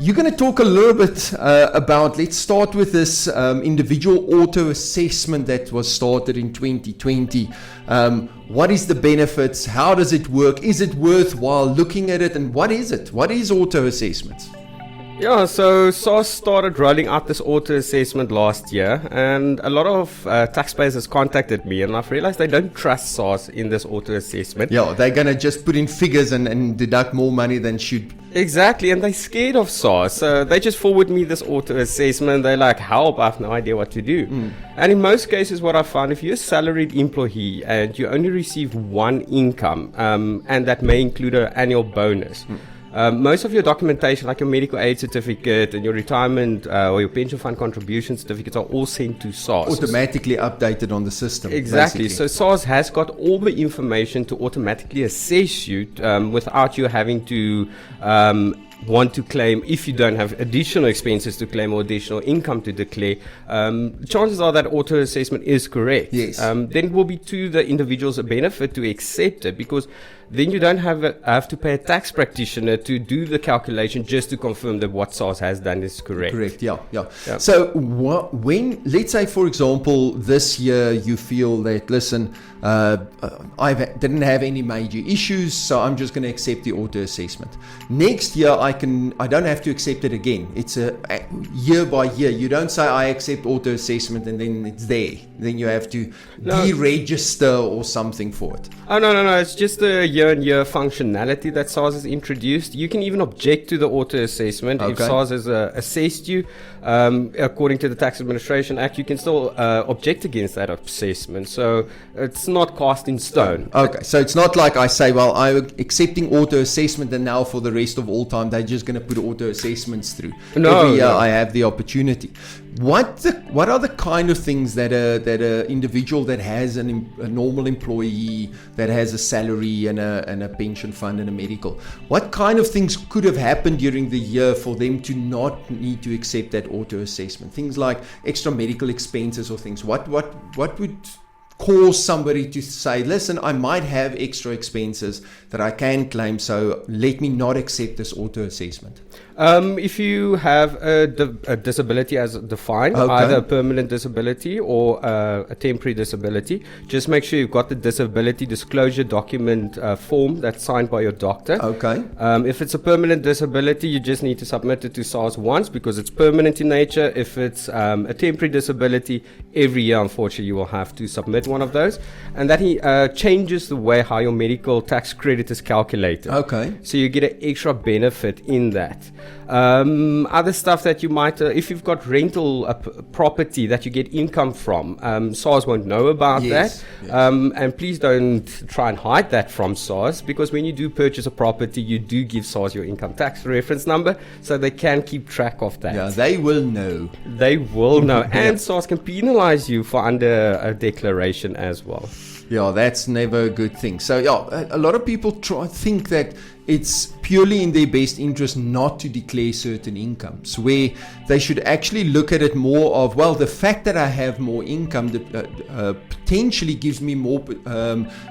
You're going to talk a little bit about, let's start with this individual auto assessment that was started in 2020. What is the benefits? How does it work? Is it worthwhile looking at it? And what is it? What is auto assessments? Yeah, so SARS started rolling out this auto assessment last year, and a lot of taxpayers has contacted me, and I've realized they don't trust SARS in this auto assessment. Yeah, they're going to just put in figures and deduct more money than should. Exactly, and they're scared of SARS, so they just forward me this auto assessment. They're like, help, I have no idea what to do. And in most cases, what I found, if you're a salaried employee and you only receive one income, and that may include an annual bonus, most of your documentation, like your medical aid certificate and your retirement or your pension fund contribution certificates, are all sent to SARS. Automatically updated on the system. Exactly. Basically. So SARS has got all the information to automatically assess you without you having to want to claim. If you don't have additional expenses to claim or additional income to declare, chances are that auto assessment is correct. Yes. Then it will be to the individuals a benefit to accept it, because then you don't have to pay a tax practitioner to do the calculation just to confirm that what SARS has done is correct. Correct, yeah. So when, let's say, for example, this year you feel that, listen, I didn't have any major issues, so I'm just going to accept the auto assessment. Next year, I don't have to accept it again. It's a year by year. You don't say I accept auto assessment and then it's there. Then you have to deregister or something for it. Oh, no. It's just a year-on-year functionality that SARS has introduced. You can even object to the auto assessment. Okay. If SARS has assessed you, according to the Tax Administration Act, you can still object against that assessment. So it's not cast in stone. Okay, so it's not like I say, well, I'm accepting auto assessment and now for the rest of all time, they're just going to put auto assessments through. Every year I have the opportunity. What are the kind of things that a individual that has a normal employee, that has a salary and a pension fund and a medical, what kind of things could have happened during the year for them to not need to accept that auto assessment? Things like extra medical expenses or things. What would cause somebody to say, listen, I might have extra expenses that I can claim, so let me not accept this auto assessment? If you have a disability as defined, either a permanent disability or a temporary disability, just make sure you've got the disability disclosure document form that's signed by your doctor. Okay. If it's a permanent disability, you just need to submit it to SARS once because it's permanent in nature. If it's a temporary disability, every year, unfortunately, you will have to submit one of those. And that changes the way how your medical tax credit is calculated. Okay. So you get an extra benefit in that. Other stuff that you might, if you've got rental property that you get income from, SARS won't know about that. Yes. And please don't try and hide that from SARS, because when you do purchase a property, you do give SARS your income tax reference number, so they can keep track of that. Yeah, they will know. They will know. And SARS can penalize you for under a declaration as well. Yeah, that's never a good thing. So yeah, a lot of people think that it's purely in their best interest not to declare certain incomes, where they should actually look at it more of, well, the fact that I have more income potentially gives me more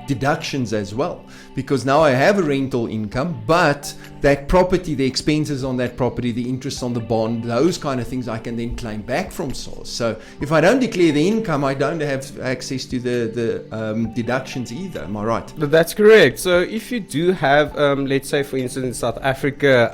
deductions as well, because now I have a rental income, but that property, the expenses on that property, the interest on the bond, those kind of things I can then claim back from SARS. So if I don't declare the income, I don't have access to the deductions either. Am I right? That's correct. So if you do have, let's say for instance in South Africa,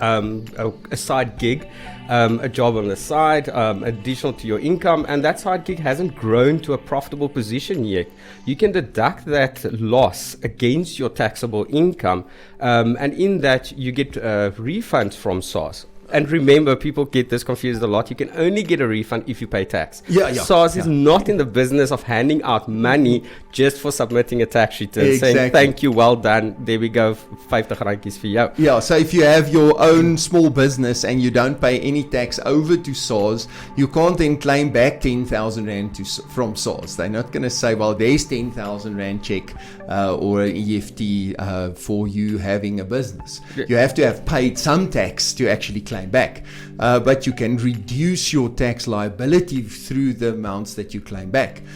a side gig, a job on the side, additional to your income, and that side gig hasn't grown to a profitable position yet, you can deduct that loss against your taxable income, and in that you get refunds from SARS. And remember, people get this confused a lot. You can only get a refund if you pay tax. SARS is not in the business of handing out money just for submitting a tax return, saying thank you, well done, there we go, 50 randjies for you. Yeah, so if you have your own small business and you don't pay any tax over to SARS, you can't then claim back 10,000 Rand from SARS. They're not going to say, well, there's 10,000 Rand check or an EFT for you having a business. You have to have paid some tax to actually claim back, but you can reduce your tax liability through the amounts that you claim back.